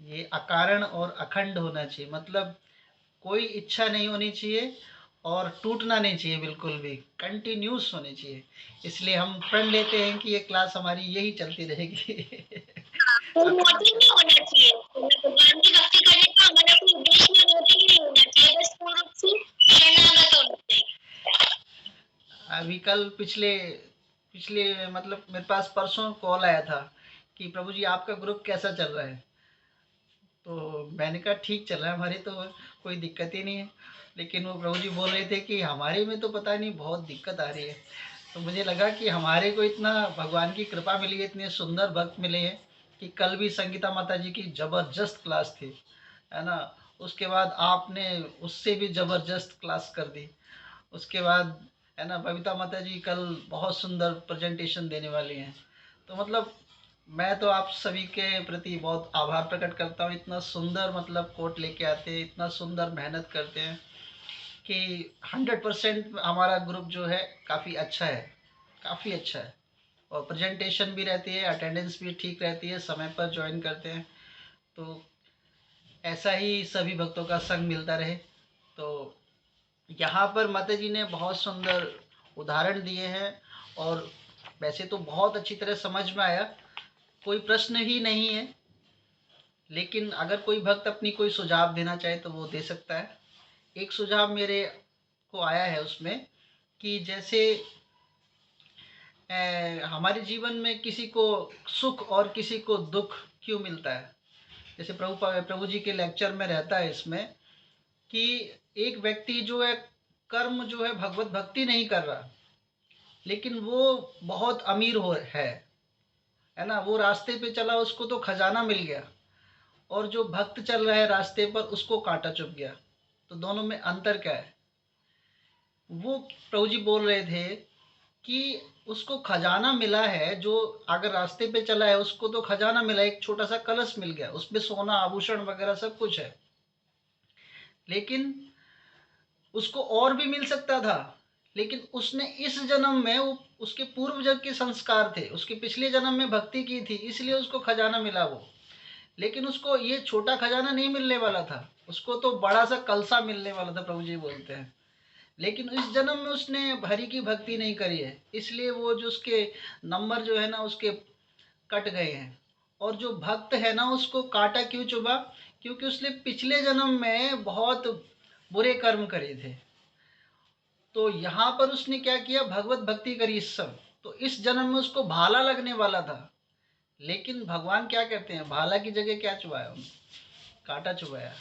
ये अकारण और अखंड होना चाहिए, मतलब कोई इच्छा नहीं होनी चाहिए और टूटना नहीं चाहिए, बिल्कुल भी कंटिन्यूस होनी चाहिए। इसलिए हम प्रण लेते हैं कि ये क्लास हमारी यही चलती रहेगी। मोटिव नहीं होना चाहिए, भगवान की भक्ति करने का हमारा कोई उद्देश्य में मोटिव नहीं होना चाहिए, बस पूर्ण रूप से शरणागत होना चाहिए। अभी कल पिछले मतलब मेरे पास परसों कॉल आया था कि प्रभु जी आपका ग्रुप कैसा चल रहा है। तो मैंने कहा ठीक चल रहा है, हमारी तो कोई दिक्कत ही नहीं है। लेकिन वो प्रभु जी बोल रहे थे कि हमारे में तो पता नहीं बहुत दिक्कत आ रही है। तो मुझे लगा कि हमारे को इतना भगवान की कृपा मिली है, इतने सुंदर भक्त मिले हैं कि कल भी संगीता माता जी की ज़बरदस्त क्लास थी, है ना। उसके बाद आपने उससे भी ज़बरदस्त क्लास कर दी। उसके बाद है ना बबीता माता जी कल बहुत सुंदर प्रेजेंटेशन देने वाली हैं। तो मतलब मैं तो आप सभी के प्रति बहुत आभार प्रकट करता हूँ। इतना सुंदर मतलब कोट लेके आते हैं, इतना सुंदर मेहनत करते हैं कि 100% हमारा ग्रुप जो है काफ़ी अच्छा है, काफ़ी अच्छा है। और प्रेजेंटेशन भी रहती है, अटेंडेंस भी ठीक रहती है, समय पर ज्वाइन करते हैं। तो ऐसा ही सभी भक्तों का संग मिलता रहे। तो यहाँ पर माता जी ने बहुत सुंदर उदाहरण दिए हैं और वैसे तो बहुत अच्छी तरह समझ में आया, कोई प्रश्न ही नहीं है। लेकिन अगर कोई भक्त अपनी कोई सुझाव देना चाहे तो वो दे सकता है। एक सुझाव मेरे को आया है उसमें कि जैसे हमारे जीवन में किसी को सुख और किसी को दुख क्यों मिलता है। जैसे प्रभु जी के लेक्चर में रहता है इसमें कि एक व्यक्ति जो है कर्म जो है भगवत भक्ति नहीं कर रहा, लेकिन वो बहुत अमीर है ना, वो रास्ते पे चला उसको तो खजाना मिल गया, और जो भक्त चल रहा है रास्ते पर उसको कांटा चुभ गया। तो दोनों में अंतर क्या है? वो प्रभु जी बोल रहे थे कि उसको खजाना मिला है, जो अगर रास्ते पे चला है उसको तो खजाना मिला, एक छोटा सा कलश मिल गया, उसमें सोना आभूषण वगैरह सब कुछ है। लेकिन उसको और भी मिल सकता था, लेकिन उसने इस जन्म में उसके पूर्व जन्म के संस्कार थे, उसके पिछले जन्म में भक्ति की थी, इसलिए उसको खजाना मिला वो। लेकिन उसको ये छोटा खजाना नहीं मिलने वाला था, उसको तो बड़ा सा कलसा मिलने वाला था, प्रभु जी बोलते हैं। लेकिन इस जन्म में उसने हरि की भक्ति नहीं करी है, इसलिए वो जो उसके नंबर जो है ना उसके कट गए हैं। और जो भक्त है ना उसको कांटा क्यों चुभा? क्योंकि उसने पिछले जन्म में बहुत बुरे कर्म करे थे। तो यहाँ पर उसने क्या किया? भगवत भक्ति करी इस सब, तो इस जन्म में उसको भाला लगने वाला था। लेकिन भगवान क्या कहते हैं? भाला की जगह क्या चुभाया? उन्होंने कांटा चुभाया।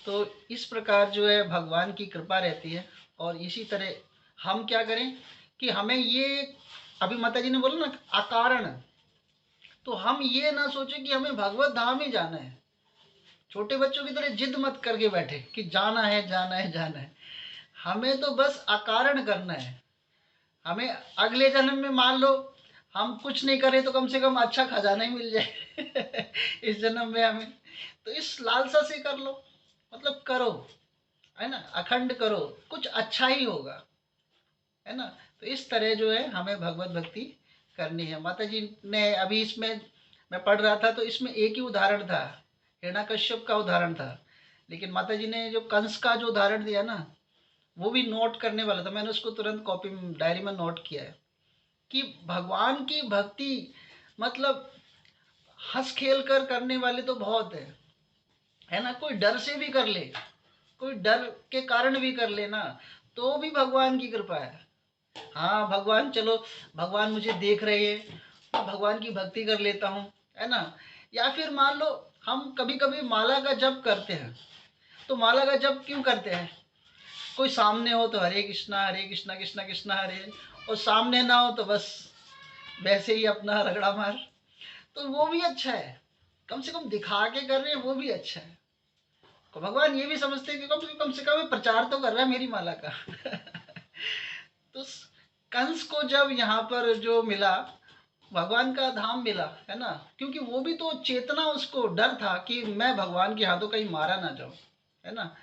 तो इस प्रकार जो है भगवान की कृपा रहती है। और इसी तरह हम क्या करें कि हमें ये, अभी माता जी ने बोला ना अकारण, तो हम ये ना सोचें कि हमें भगवत धाम ही जाना है। छोटे बच्चों की तरह जिद मत करके बैठे कि जाना है जाना है जाना है। हमें तो बस अकारण करना है। हमें अगले जन्म में मान लो हम कुछ नहीं करें तो कम से कम अच्छा खजाना ही मिल जाए इस जन्म में हमें, तो इस लालसा से कर लो, मतलब करो, है ना, अखंड करो, कुछ अच्छा ही होगा, है ना। तो इस तरह जो है हमें भगवत भक्ति करनी है। माता जी ने अभी इसमें, मैं पढ़ रहा था तो इसमें एक ही उदाहरण था, हिरण्यकश्यप का उदाहरण था। लेकिन माता जी ने जो कंस का जो उदाहरण दिया ना, वो भी नोट करने वाला था, मैंने उसको तुरंत कॉपी में डायरी में नोट किया है कि भगवान की भक्ति मतलब हंस खेल कर करने वाले तो बहुत है ना। कोई डर से भी कर ले, कोई डर के कारण भी कर ले ना, तो भी भगवान की कृपा है। हाँ भगवान, चलो भगवान मुझे देख रहे हैं, मैं भगवान की भक्ति कर लेता हूँ, है ना। या फिर मान लो हम कभी कभी माला का जप करते हैं, तो माला का जप क्यों करते हैं? कोई सामने हो तो हरे कृष्णा कृष्णा कृष्णा हरे, और सामने ना हो तो बस वैसे ही अपना रगड़ा मार, तो वो भी अच्छा है। कम से कम दिखा के कर रहे हैं, वो भी अच्छा है। तो भगवान ये भी समझते हैं कि कम से कम ये प्रचार तो कर रहा है मेरी माला का तो कंस को जब यहाँ पर जो मिला, भगवान का धाम मिला, है ना, क्योंकि वो भी तो चेतना, उसको डर था कि मैं भगवान के हाथों कहीं मारा ना जाऊं, है ना।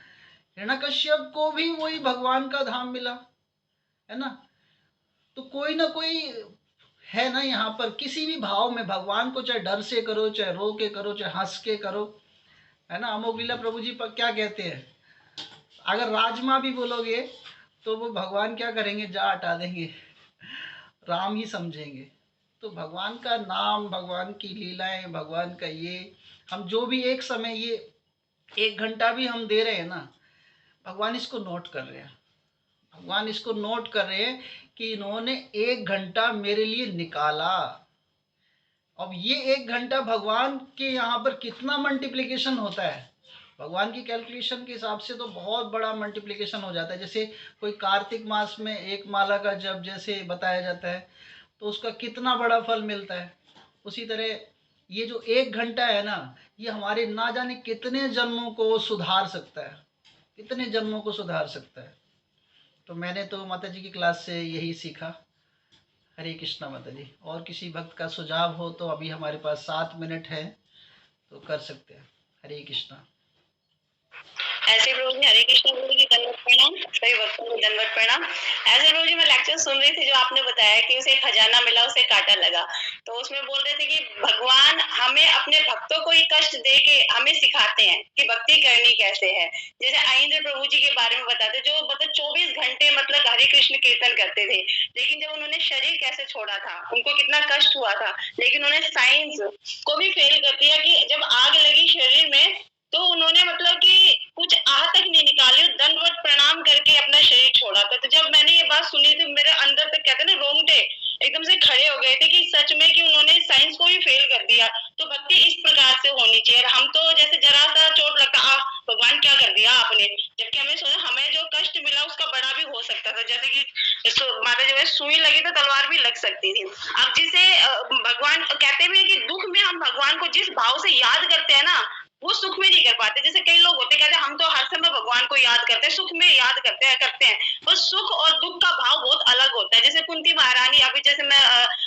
हिरण्यकश्यप को भी वही भगवान का धाम मिला, है ना। तो कोई ना कोई है ना यहाँ पर, किसी भी भाव में भगवान को चाहे डर से करो, चाहे रो के करो, चाहे हंस के करो, है ना। अमोघ लीला प्रभु जी पर क्या कहते हैं, अगर राजमा भी बोलोगे तो वो भगवान क्या करेंगे? जा हटा देंगे, राम ही समझेंगे। तो भगवान का नाम, भगवान की लीलाएं, भगवान का ये, हम जो भी एक समय ये 1 घंटा भी हम दे रहे हैं ना, भगवान इसको नोट कर रहे हैं। भगवान इसको नोट कर रहे हैं कि इन्होंने 1 घंटा मेरे लिए निकाला। अब ये 1 घंटा भगवान के यहाँ पर कितना मल्टीप्लिकेशन होता है, भगवान की कैलकुलेशन के हिसाब से तो बहुत बड़ा मल्टीप्लिकेशन हो जाता है। जैसे कोई कार्तिक मास में एक माला का जब जैसे बताया जाता है तो उसका कितना बड़ा फल मिलता है, उसी तरह ये जो 1 घंटा है ना, ये हमारे ना जाने कितने जन्मों को सुधार सकता है, कितने जन्मों को सुधार सकता है। तो मैंने तो माता जी की क्लास से यही सीखा। हरे कृष्णा माता जी। और किसी भक्त का सुझाव हो तो अभी हमारे पास 7 मिनट है, तो कर सकते हैं। हरे कृष्णा। ऐसे प्रभु जी, हरे कृष्ण प्रभु जी, दंडवत प्रणाम। सभी भक्तों को दंडवत प्रणाम। ऐसे प्रभु जी मैं लेक्चर सुन रही थी जो आपने बताया कि उसे खजाना मिला, उसे कांटा लगा, तो उसमें बोल रहे थे कि भगवान हमें अपने भक्तों को ये कष्ट दे के हमें सिखाते हैं कि भक्ति करनी कैसे है। जैसे आइंद्र प्रभु जी के बारे में बताते, जो मतलब 24 घंटे मतलब हरे कृष्ण कीर्तन करते थे, लेकिन जब उन्होंने शरीर कैसे छोड़ा था, उनको कितना कष्ट हुआ था, लेकिन उन्होंने साइंस को भी फेल कर दिया कि जब आग लगी शरीर में तो उन्होंने मतलब कि कुछ आह तक नहीं निकाली, दंडवत प्रणाम करके अपना शरीर छोड़ा था। तो जब मैंने ये बात सुनी थी, मेरे अंदर तक कहते ना रोंगटे एकदम से खड़े हो गए थे कि सच में कि उन्होंने साइंस को भी फेल कर दिया। तो भक्ति इस प्रकार से होनी चाहिए। हम तो जैसे जरा सा चोट लगता, भगवान क्या कर दिया आपने, जबकि हमें सोचा हमें जो कष्ट मिला उसका बड़ा भी हो सकता था। जैसे कि माता जी में सुई लगी तो तलवार भी लग सकती थी। अब जिसे भगवान कहते भी है कि दुख में हम भगवान को जिस भाव से याद करते हैं ना, वो सुख में नहीं कर पाते। जैसे कई लोग होते कहते हैं हम तो हर समय भगवान को याद करते हैं, सुख में याद करते हैं, पर सुख और दुख का भाव बहुत अलग होता है। जैसे कुंती महारानी, अभी जैसे मैं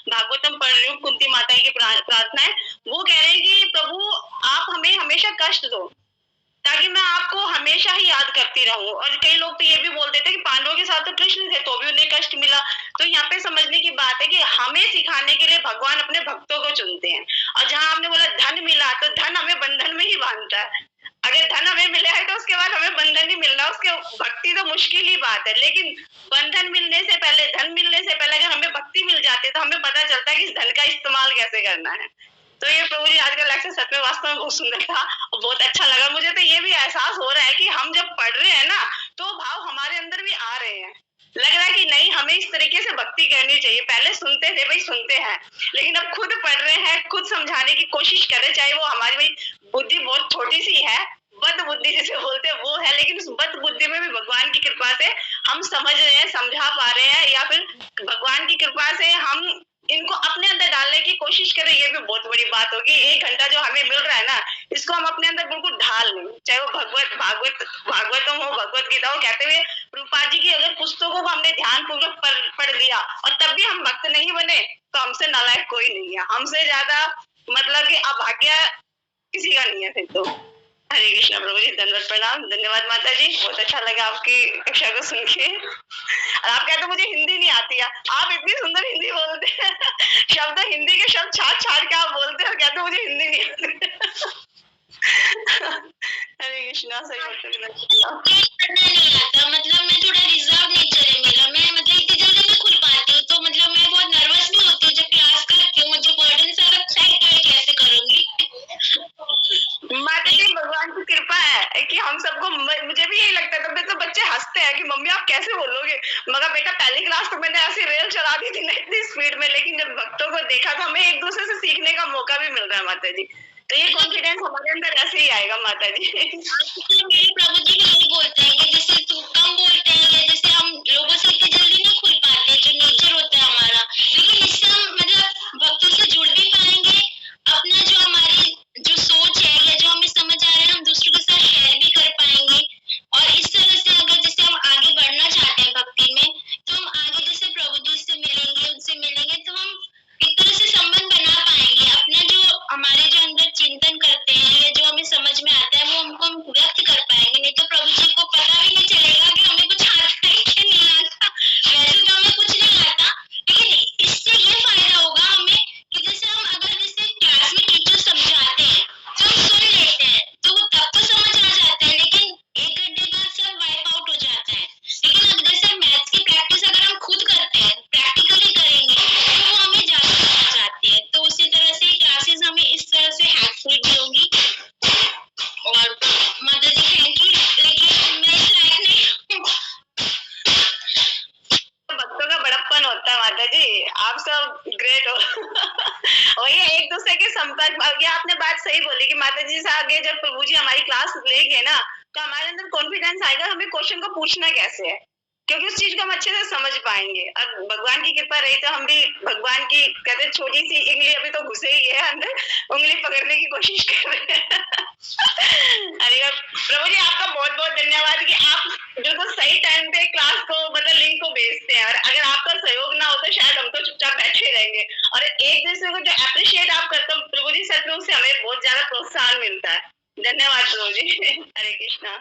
भागवतम पढ़ रही हूँ, कुंती माता की प्रार्थना है, वो कह रहे हैं कि प्रभु आप हमें हमेशा कष्ट दो ताकि मैं आपको हमेशा ही याद करती रहूं। और कई लोग तो ये भी बोल देते हैं कि पांडवों के साथ तो कृष्ण थे तो भी उन्हें कष्ट मिला। तो यहाँ पे समझने की बात है कि हमें सिखाने के लिए भगवान अपने भक्तों को चुनते हैं। और जहाँ आपने बोला धन मिला, तो धन हमें बंधन में ही बांधता है। अगर धन हमें मिला है तो उसके बाद हमें बंधन ही मिलना, उसके भक्ति तो मुश्किल ही बात है। लेकिन बंधन मिलने से पहले, धन मिलने से पहले अगर हमें भक्ति मिल जाती है तो हमें पता चलता है कि इस धन का इस्तेमाल कैसे करना है। तो ये प्रभु जी आज का लेक्चर सच में वास्तव में बहुत सुंदर था और बहुत अच्छा लगा मुझे। तो ये भी एहसास हो रहा है कि हम जब पढ़ रहे हैं ना तो भाव हमारे अंदर भी आ रहे हैं। लग रहा है कि नहीं, हमें इस तरीके से भक्ति करनी चाहिए। पहले सुनते थे, भाई सुनते हैं, लेकिन अब खुद पढ़ रहे हैं, खुद समझाने की कोशिश कर रहे हैं। चाहे वो हमारी भाई बुद्धि बहुत छोटी सी है, बद बुद्धि जिसे बोलते हैं वो है, लेकिन उस बद बुद्धि में भी भगवान की कृपा से हम समझ रहे हैं, समझा पा रहे हैं, या फिर भगवान की कृपा से हम इनको अपने अंदर डालने की कोशिश करें। ये भी बहुत बड़ी बात होगी। 1 घंटा जो हमें मिल रहा है ना, इसको हम अपने अंदर बिल्कुल ढाल लें। चाहे वो भागवतम हो, भगवत गीता हो। कहते हुए रूपा जी की अगर पुस्तकों को हमने ध्यान पूर्वक पढ़ लिया और तब भी हम भक्त नहीं बने तो हमसे नालायक कोई नहीं है। हमसे ज्यादा मतलब कि अभाग्य किसी का नहीं है फिर तो। हरे कृष्णा प्रभु जी, धन्यवाद, प्रणाम, धन्यवाद माता जी। बहुत अच्छा लगा आपकी कक्षा को सुन के। और आप कहते मुझे हिंदी नहीं आती है, आप इतनी सुंदर हिंदी बोलते हैं, शब्द हिंदी के शब्द छाट के आप बोलते हैं और कहते मुझे हिंदी नहीं आती। हरे कृष्णा, सही पढ़ना नहीं आता, मतलब मैं थोड़ा रिजर्व नेचर है मेरा। मैं मतलब इतनी जल्दी नहीं खुल पाती हूँ, तो मतलब मैं बहुत नर्वस भी होती हूँ जब क्लास करती हूँ। मुझे बर्डन सा लगता है कि मैं कैसे करूंगी। माता जी, भगवान की कृपा है कि हम सबको, मुझे भी यही लगता है। तो बच्चे हंसते हैं कि मम्मी आप कैसे बोलोगे, मगर बेटा पहली क्लास तो मैंने ऐसी रेल चला दी थी ना इतनी स्पीड में, लेकिन जब भक्तों को देखा तो हमें एक दूसरे से सीखने का मौका भी मिल रहा है माता जी। तो ये कॉन्फिडेंस हमारे अंदर ऐसे ही आएगा माता जी। मेरे प्रभु जी भी यही बोलते हैं कि जैसे तू कम बोलते हैं, या जैसे हम लोगों से इतनी जल्दी नहीं खुल पाते, जो नेचर होता है हमारा, लेकिन इससे हम मतलब भक्तों से जुड़ भी पाएंगे। अपना जो हमारी जो सोच है या जो हमें समझ आ रहा है, हम दूसरों के साथ शेयर भी कर पाएंगे। और इस तरह से अगर जैसे हम आगे बढ़ना चाहते हैं भक्ति में, तो हम आगे जैसे प्रभु जी से मिलेंगे, उनसे मिलेंगे, तो हम एक तरह से संबंध बना पाएंगे। अपना जो हमारे जो अंदर चिंतन करते हैं या जो हमें समझ में आता है वो हमको हम व्यक्त कर पाएंगे। नहीं तो प्रभु जी को पता भी नहीं चलेगा कि हमें कुछ आता है कि नहीं आता। वैसे तो हमें कुछ नहीं आता, लेकिन इससे ये फायदा होगा हमें कि जैसे हम अगर जैसे क्लास में टीचर समझाते हैं तो हम सुन लेते हैं, तो वो तब तो समझ आ जाता है, लेकिन 1 घंटे बाद सब वाइप आउट हो जाता है। लेकिन अब जैसे मैथ्स की प्रैक्टिस अगर हम खुद करते हैं, प्रैक्टिकली करेंगे, तो वो हमें ज्यादा समझ आती है। तो उसी तरह से क्लासेस हमें इस तरह से हेल्पफुल भी होगी। और माता जी थैंक यू, लेकिन मैं इस लायक नहीं हूँ। भक्तों का बड़प्पन होता है माता जी, आप सब ग्रेट हो। वही एक दूसरे के संपर्क। ये आपने बात सही बोली कि माता जी से आगे जब प्रभु जी हमारी क्लास लेंगे ना, तो हमारे अंदर कॉन्फिडेंस आएगा हमें क्वेश्चन को पूछना कैसे है, क्योंकि उस चीज को हम अच्छे से समझ पाएंगे। और भगवान की कृपा रही तो हम भी भगवान की कहते छोटी सी इंगली अभी तो घुसे ही है अंदर, उंगली पकड़ने की कोशिश कर रहे हैं। अरे प्रभु जी, आपका बहुत बहुत धन्यवाद कि आप बिल्कुल सही टाइम पे क्लास को मतलब लिंक को भेजते हैं। और अगर आपका सहयोग ना हो तो शायद हम तो चुपचाप बैठे रहेंगे। और एक दूसरे को जो अप्रिशिएट आप करते हो प्रभु जी, सच में उससे हमें बहुत ज्यादा प्रोत्साहन मिलता है। धन्यवाद प्रभु जी। हरे कृष्णा,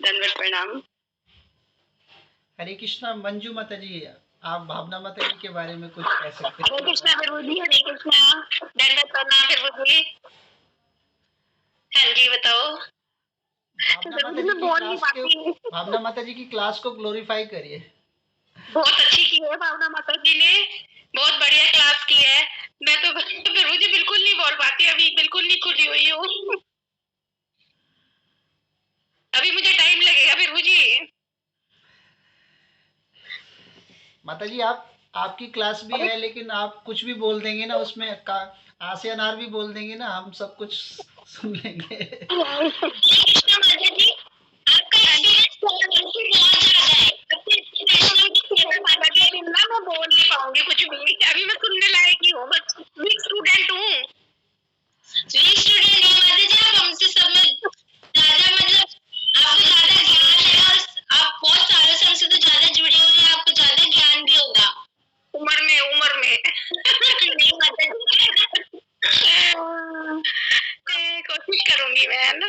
धन्यवाद, प्रणाम। हरे कृष्णा। मंजू माता जी, आप भावना माता जी के बारे में कुछ कह सकते हैं? हरे कृष्णा प्रभु जी, हरे कृष्णा, धन्यवाद, प्रणाम प्रभु जी। हाँ जी, बताओ। भावना माता जी की क्लास को ग्लोरीफाई करिए। बहुत अच्छी की है भावना माता जी ने, बहुत बढ़िया क्लास की है। मैं तो प्रभु जी बिल्कुल नहीं बोल पाती, अभी बिल्कुल नहीं खुली हुई हूँ। अभी मुझे टाइम लगेगा प्रभु जी। माता जी, आपकी क्लास भी है, लेकिन आप कुछ भी बोल देंगे ना, उसमें आसे अनार भी बोल देंगे ना, हम सब कुछ सुन लेंगे। कृष्णा माता जी, आपका एक्सपीरियंस बहुत ज्यादा है। मैं बोल नहीं पाऊंगी कुछ भी, अभी मैं सुनने लायक ही हूँ, बस वीक स्टूडेंट हूँ। वीक स्टूडेंट है माता जी, आप हमसे सब में ज्यादा मतलब आपको ज्यादा ज्ञान है, और आप बहुत सालों से हमसे तो ज्यादा जुड़े हुए हैं, आपको ज्यादा ज्ञान भी होगा। उम्र में नहीं माता जी, कोशिश करूंगी मैं, है ना।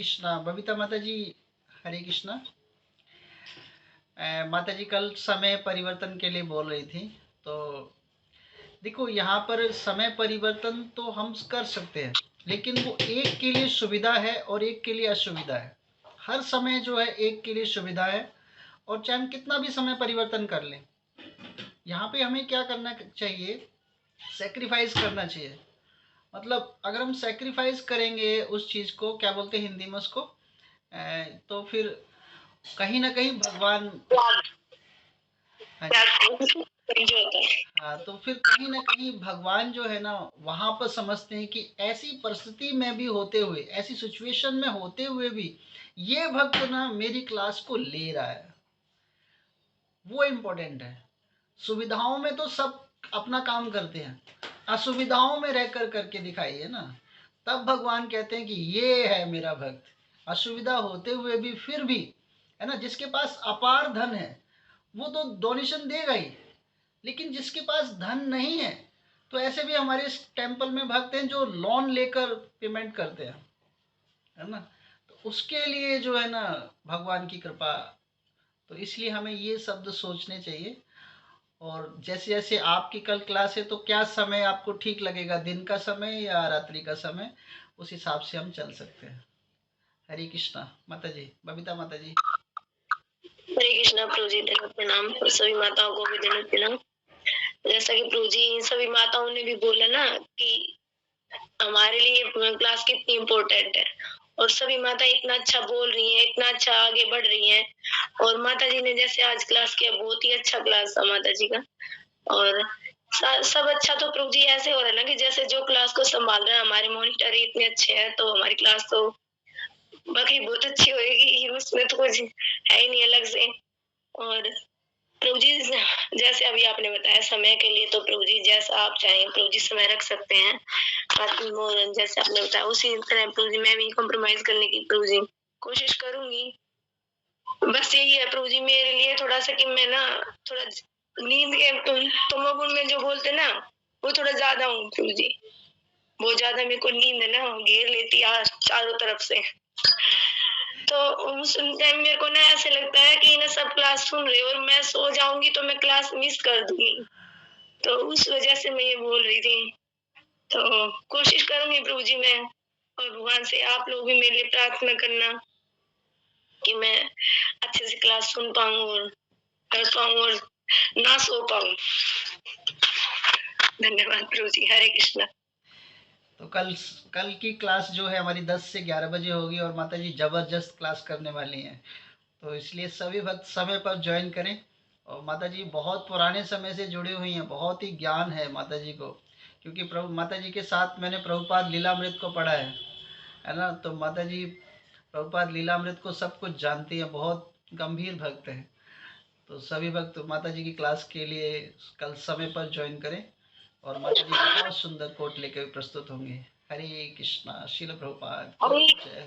कृष्णा बबीता माता जी, हरे कृष्णा। माता जी कल समय परिवर्तन के लिए बोल रही थी, तो देखो यहाँ पर समय परिवर्तन तो हम कर सकते हैं, लेकिन वो एक के लिए सुविधा है और एक के लिए असुविधा है। हर समय जो है एक के लिए सुविधा है, और चाहे हम कितना भी समय परिवर्तन कर लें, यहाँ पे हमें क्या करना चाहिए, सेक्रीफाइस करना चाहिए। मतलब अगर हम सेक्रीफाइस करेंगे उस चीज़ को, क्या बोलते हैं हिंदी में उसको, तो फिर कहीं ना कहीं भगवान, हाँ हाँ, तो फिर कहीं ना कहीं भगवान जो है ना वहाँ पर समझते हैं कि ऐसी परिस्थिति में भी होते हुए, ऐसी सिचुएशन में होते हुए भी ये भक्त ना मेरी क्लास को ले रहा है, वो इम्पोर्टेंट है। सुविधाओं में तो सब अपना काम करते हैं, असुविधाओं में रहकर करके दिखाइए ना, तब भगवान कहते हैं कि ये है मेरा भक्त। असुविधा होते हुए भी फिर भी, है ना, जिसके पास अपार धन है वो तो डोनेशन देगा ही, लेकिन जिसके पास धन नहीं है, तो ऐसे भी हमारे इस टेम्पल में भक्त हैं जो लोन लेकर पेमेंट करते हैं, है ना, तो उसके लिए जो है ना भगवान की कृपा। तो इसलिए हमें ये शब्द सोचने चाहिए। और जैसे जैसे आपकी कल क्लास है, तो क्या समय आपको ठीक लगेगा, दिन का समय या रात्रि का समय, उस हिसाब से हम चल सकते हैं। हरे कृष्णा माता जी, बबीता माता जी। हरे कृष्णा प्रभु जी, दंडवत प्रणाम, और सभी माताओं को भी दंडवत प्रणाम। जैसा कि प्रभु जी सभी माताओं ने भी बोला ना कि हमारे लिए क्लास कितनी इम्पोर्टेंट है, और सभी माता इतना अच्छा बोल रही हैं, इतना अच्छा आगे बढ़ रही हैं। और माता जी ने जैसे आज क्लास किया, बहुत ही अच्छा क्लास था माता जी का। और सब अच्छा, तो प्रभु जी ऐसे हो रहा है ना कि जैसे जो क्लास को संभाल रहे हैं, हमारे मॉनिटर इतने अच्छे हैं, तो हमारी क्लास तो बाकी बहुत अच्छी होगी, उसमें तो कुछ है ही नहीं अलग से। और प्रभु जी जैसे अभी आपने बताया समय के लिए, तो प्रभु जी जैसा आप चाहें प्रभु जी समय रख सकते हैं, जैसे आपने बताया उसी तरह प्रभु जी मैं भी कॉम्प्रोमाइज करने की प्रभु जी कोशिश करूंगी। बस यही है प्रभु जी मेरे लिए थोड़ा सा कि मैं ना थोड़ा नींद के तमोगुण में जो बोलते ना, वो थोड़ा ज्यादा हूँ प्रभु जी, बहुत ज्यादा मेरे को नींद है ना घेर लेती है चारों तरफ से। तो उस टाइम मेरे को ना ऐसे लगता है कि ना सब क्लास सुन रहे और मैं सो जाऊंगी तो मैं क्लास मिस कर दूंगी, तो उस वजह से मैं ये बोल रही थी। तो कोशिश करूंगी प्रभु जी मैं, और भगवान से आप लोग भी मेरे लिए प्रार्थना करना कि मैं अच्छे से क्लास सुन पाऊं और कर पाऊं और ना सो पाऊं। धन्यवाद प्रभु जी, हरे कृष्णा। तो कल की क्लास जो है हमारी 10 से 11 बजे होगी, और माता जी ज़बरदस्त क्लास करने वाली हैं, तो इसलिए सभी भक्त समय पर ज्वाइन करें। और माता जी बहुत पुराने समय से जुड़ी हुई हैं, बहुत ही ज्ञान है माता जी को, क्योंकि प्रभु माता जी के साथ मैंने प्रभुपाद लीलामृत को पढ़ा है ना, तो माता जी प्रभुपाद लीलामृत को सब कुछ जानती हैं, बहुत गंभीर भक्त हैं। तो सभी भक्त माता जी की क्लास के लिए कल समय पर ज्वाइन करें, और माता जी बहुत सुंदर कोट लेकर प्रस्तुत होंगे। हरे कृष्णा, श्रील प्रभुपाद की जय।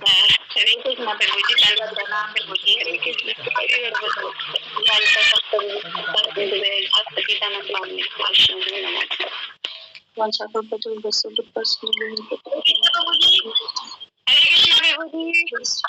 हरे कृष्णा प्रभु जी, दंडवत प्रणाम प्रभु जी, हरे कृष्णा। हरे कृष्णा प्रभु जी।